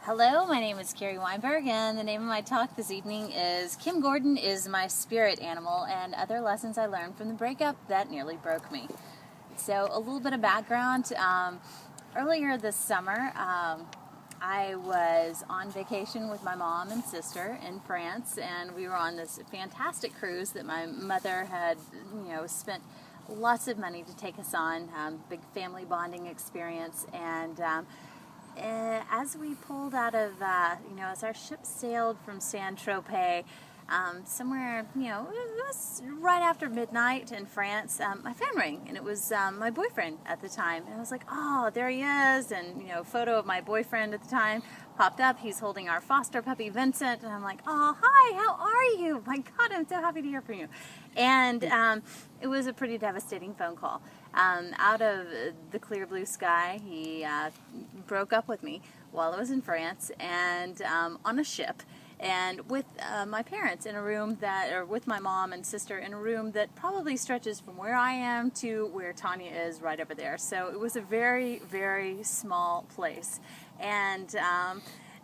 Hello, my name is Cari Weinberg, and the name of my talk this evening is Kim Gordon is My Spirit Animal and Other Lessons I Learned from the Breakup That Nearly Broke Me. So a little bit of background. Earlier this summer, I was on vacation with my mom and sister in France, and we were on this fantastic cruise that my mother had, spent lots of money to take us on, big family bonding experience, and as we pulled out of, as our ship sailed from Saint-Tropez, somewhere, it was right after midnight in France, my phone rang, and it was my boyfriend at the time, and I was like, oh, there he is, and, a photo of my boyfriend at the time popped up. He's holding our foster puppy, Vincent, and I'm like, oh, hi, how are you? My God, I'm so happy to hear from you. And it was a pretty devastating phone call. Out of the clear blue sky, he broke up with me while I was in France and on a ship, and with my parents in a room or with my mom and sister in a room that probably stretches from where I am to where Tanya is right over there. So it was a very, very small place, and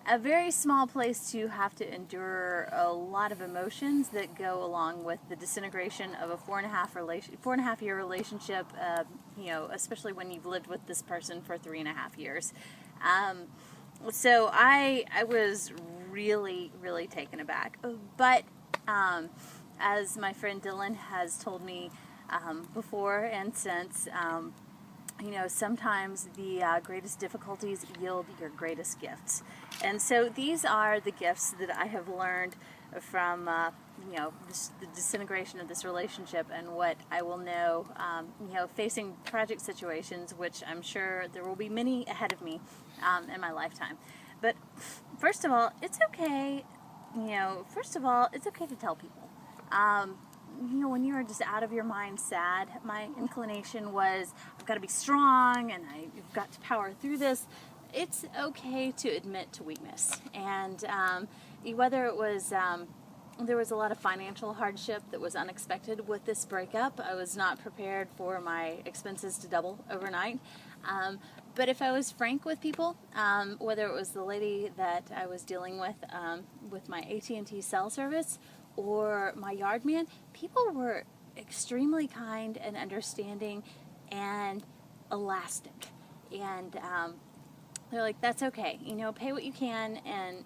a very small place to have to endure a lot of emotions that go along with the disintegration of a 4.5 year relationship, especially when you've lived with this person for 3.5 years. So I was really, really taken aback. But as my friend Dylan has told me before and since, sometimes the greatest difficulties yield your greatest gifts. And so these are the gifts that I have learned from, the disintegration of this relationship, and what I will know, facing tragic situations, which I'm sure there will be many ahead of me in my lifetime. But first of all, it's okay, it's okay to tell people. When you are just out of your mind sad, my inclination was, I've got to be strong and I've got to power through this. It's okay to admit to weakness. And whether it was, there was a lot of financial hardship that was unexpected with this breakup. I was not prepared for my expenses to double overnight. But if I was frank with people, whether it was the lady that I was dealing with my AT&T cell service, or my yard man, people were extremely kind and understanding and elastic. And they're like, that's okay. Pay what you can, and,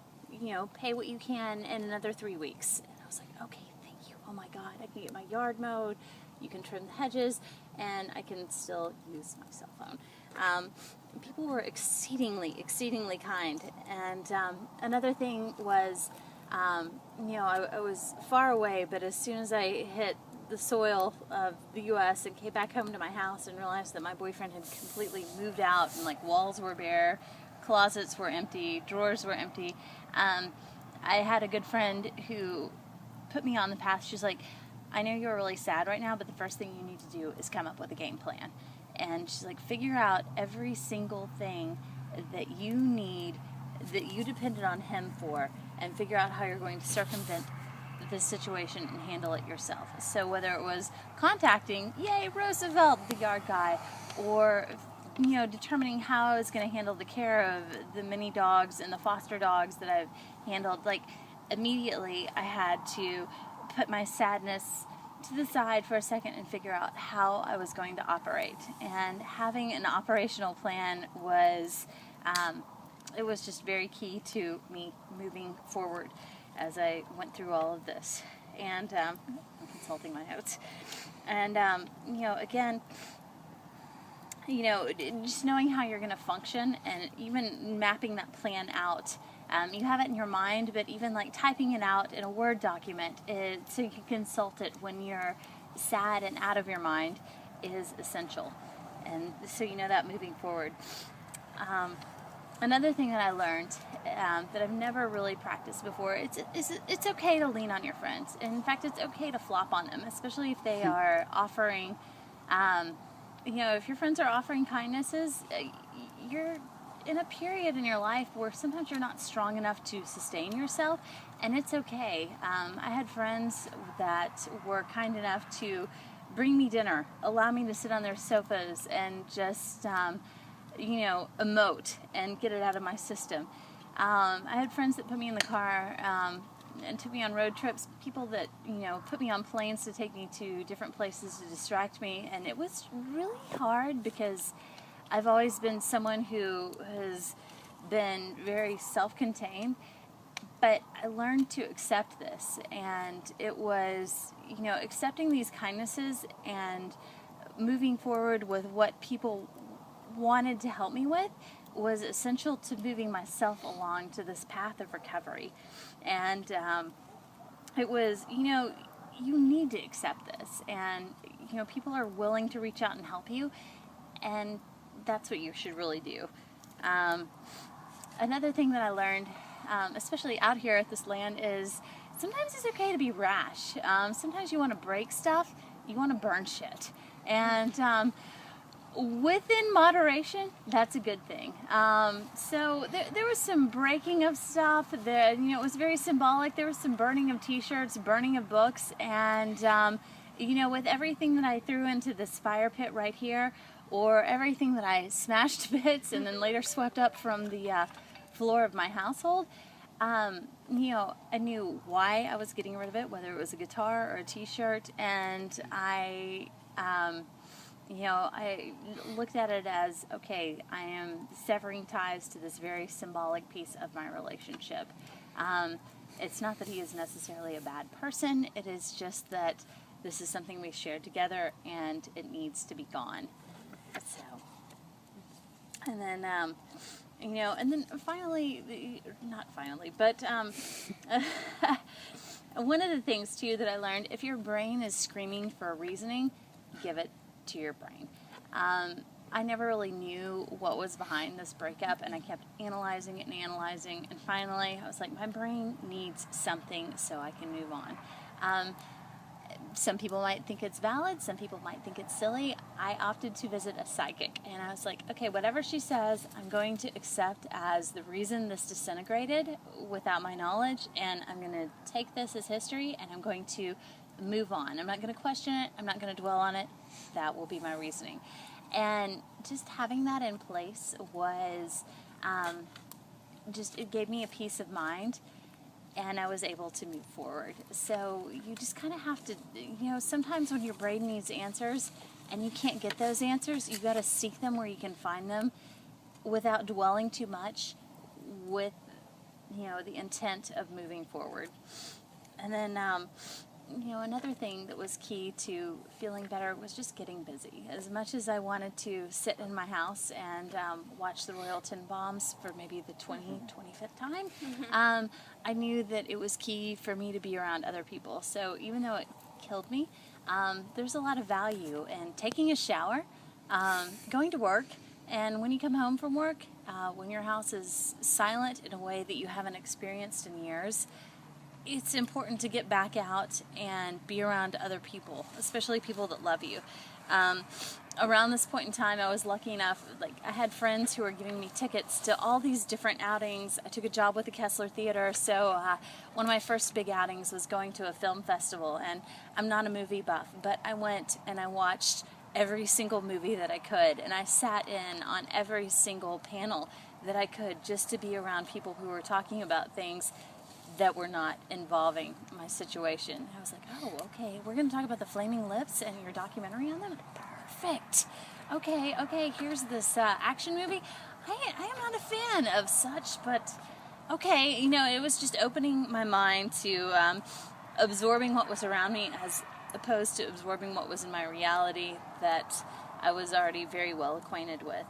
pay what you can in another 3 weeks. And I was like, okay, thank you. Oh my God, I can get my yard mowed, you can trim the hedges, and I can still use my cell phone. People were exceedingly, exceedingly kind. And another thing was, I was far away, but as soon as I hit the soil of the U.S. and came back home to my house and realized that my boyfriend had completely moved out, and walls were bare, closets were empty, drawers were empty, I had a good friend who put me on the path. She's like, I know you're really sad right now, but the first thing you need to do is come up with a game plan. And she's like, figure out every single thing that you need, that you depended on him for, and figure out how you're going to circumvent this situation and handle it yourself. So whether it was contacting, Roosevelt, the yard guy, or determining how I was going to handle the care of the mini dogs and the foster dogs that I've handled, immediately I had to put my sadness to the side for a second and figure out how I was going to operate. And having an operational plan was it was just very key to me moving forward as I went through all of this. And I'm consulting my notes. And, again, just knowing how you're going to function, and even mapping that plan out. You have it in your mind, but even typing it out in a Word document so you can consult it when you're sad and out of your mind is essential. And so you know that moving forward. Another thing that I learned that I've never really practiced before, it's okay to lean on your friends. In fact, it's okay to flop on them, especially if they are offering, if your friends are offering kindnesses, you're in a period in your life where sometimes you're not strong enough to sustain yourself, and it's okay. I had friends that were kind enough to bring me dinner, allow me to sit on their sofas and just, emote and get it out of my system. I had friends that put me in the car and took me on road trips, people that, put me on planes to take me to different places to distract me, and it was really hard because I've always been someone who has been very self-contained, but I learned to accept this, and it was, accepting these kindnesses and moving forward with what people wanted to help me with was essential to moving myself along to this path of recovery. And it was, you need to accept this, and people are willing to reach out and help you, and that's what you should really do. Another thing that I learned, especially out here at this land, is sometimes it's okay to be rash. Sometimes you want to break stuff, you want to burn shit, and within moderation, that's a good thing. So there was some breaking of stuff that, it was very symbolic. There was some burning of t-shirts, burning of books, and, with everything that I threw into this fire pit right here, or everything that I smashed to bits and then later swept up from the floor of my household, I knew why I was getting rid of it, whether it was a guitar or a t-shirt, and I looked at it as, okay, I am severing ties to this very symbolic piece of my relationship. It's not that he is necessarily a bad person, it is just that this is something we shared together and it needs to be gone. So, and then, and then finally, not finally, but one of the things too that I learned, if your brain is screaming for reasoning, give it to your brain. I never really knew what was behind this breakup, and I kept analyzing it, and finally I was like, my brain needs something so I can move on. Some people might think it's valid, some people might think it's silly. I opted to visit a psychic, and I was like, okay, whatever she says, I'm going to accept as the reason this disintegrated without my knowledge, and I'm going to take this as history, and I'm going to move on. I'm not going to question it, I'm not going to dwell on it. That will be my reasoning. And just having that in place was, it gave me a peace of mind, and I was able to move forward. So you just kind of have to, sometimes when your brain needs answers and you can't get those answers, you got to seek them where you can find them without dwelling too much with, the intent of moving forward. And then, another thing that was key to feeling better was just getting busy. As much as I wanted to sit in my house and watch the Royal Tenenbaums for maybe the 25th time, I knew that it was key for me to be around other people. So even though it killed me, there's a lot of value in taking a shower, going to work, and when you come home from work, when your house is silent in a way that you haven't experienced in years, it's important to get back out and be around other people, especially people that love you. Around this point in time, I was lucky enough, I had friends who were giving me tickets to all these different outings. I took a job with the Kessler Theater, so one of my first big outings was going to a film festival, and I'm not a movie buff, but I went and I watched every single movie that I could, and I sat in on every single panel that I could just to be around people who were talking about things that were not involving my situation. I was like, oh, okay, we're going to talk about the Flaming Lips and your documentary on them? Perfect. Okay, here's this action movie. I am not a fan of such, but okay, it was just opening my mind to absorbing what was around me as opposed to absorbing what was in my reality that I was already very well acquainted with.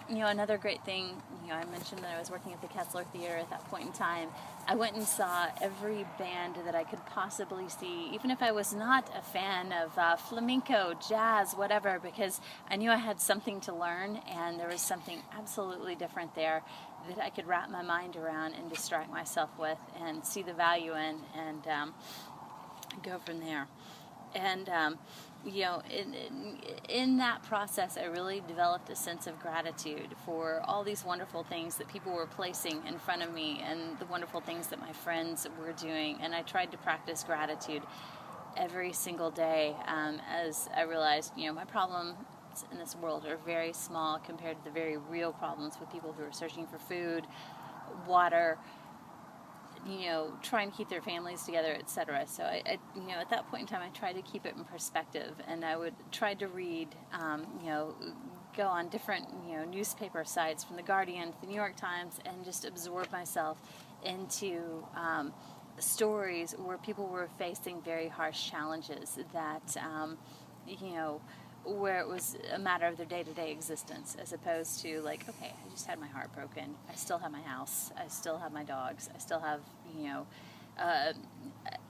Another great thing, I mentioned that I was working at the Kessler Theater at that point in time. I went and saw every band that I could possibly see, even if I was not a fan of flamenco, jazz, whatever, because I knew I had something to learn, and there was something absolutely different there that I could wrap my mind around and distract myself with and see the value in, and go from there. And in that process, I really developed a sense of gratitude for all these wonderful things that people were placing in front of me and the wonderful things that my friends were doing. And I tried to practice gratitude every single day as I realized, my problems in this world are very small compared to the very real problems with people who are searching for food water, you know, trying to keep their families together, etc. So I you know, at that point in time, I tried to keep it in perspective, and I would try to read, you know, go on different, you know, newspaper sites from the Guardian to the New York Times, and just absorb myself into stories where people were facing very harsh challenges that, you know, where it was a matter of their day-to-day existence, as opposed to like, okay, I just had my heart broken, I still have my house, I still have my dogs, I still have, you know, I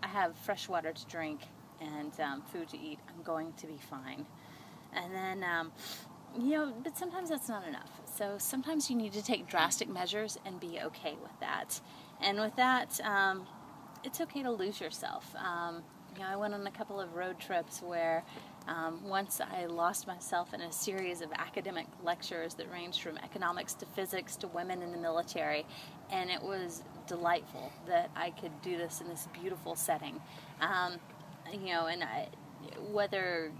have fresh water to drink and food to eat, I'm going to be fine. And then, you know, but sometimes that's not enough. So sometimes you need to take drastic measures and be okay with that. And with that, it's okay to lose yourself. You know, I went on a couple of road trips where once I lost myself in a series of academic lectures that ranged from economics to physics to women in the military, and it was delightful that I could do this in this beautiful setting. You know, and whether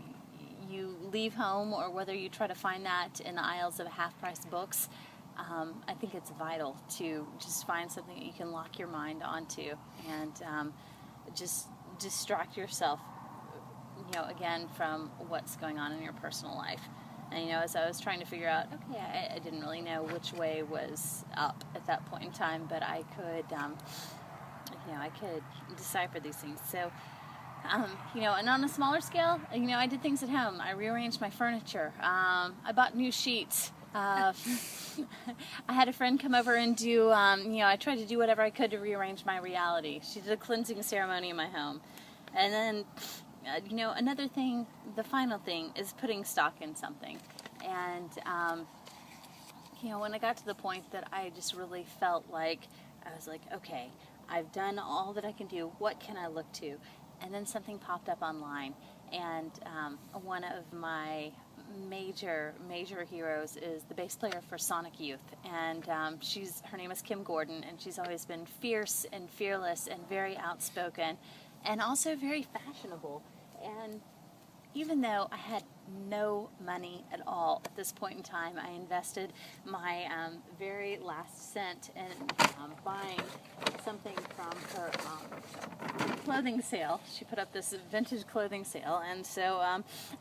you leave home or whether you try to find that in the aisles of half-price books, I think it's vital to just find something that you can lock your mind onto and just distract yourself, you know, again, from what's going on in your personal life. And, you know, as I was trying to figure out, okay, I didn't really know which way was up at that point in time, but I could, you know, I could decipher these things. So, you know, and on a smaller scale, you know, I did things at home. I rearranged my furniture. I bought new sheets. I had a friend come over and do, you know, I tried to do whatever I could to rearrange my reality. She did a cleansing ceremony in my home. And then, you know, another thing, the final thing, is putting stock in something. And, you know, when I got to the point that I just really felt like, I was like, okay, I've done all that I can do. What can I look to? And then something popped up online. And one of my major heroes is the bass player for Sonic Youth, and her name is Kim Gordon, and she's always been fierce and fearless and very outspoken and also very fashionable. And even though I had no money at all at this point in time, I invested my very last cent in buying something from her clothing sale. She put up this vintage clothing sale, and so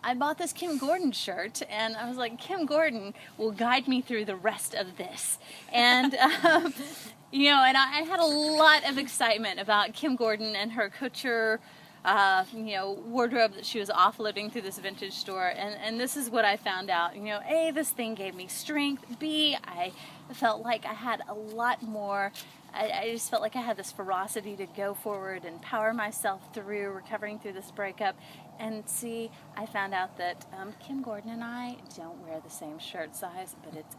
I bought this Kim Gordon shirt, and I was like, Kim Gordon will guide me through the rest of this. And you know, and I had a lot of excitement about Kim Gordon and her couture you know, wardrobe that she was offloading through this vintage store, and this is what I found out. You know, A, this thing gave me strength. B, I felt like I had a lot more. I just felt like I had this ferocity to go forward and power myself through recovering through this breakup. And C, I found out that Kim Gordon and I don't wear the same shirt size, but it's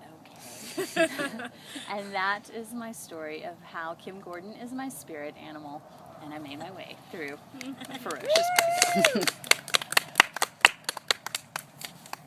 okay. And that is my story of how Kim Gordon is my spirit animal, and I made my way through a ferocious breakup.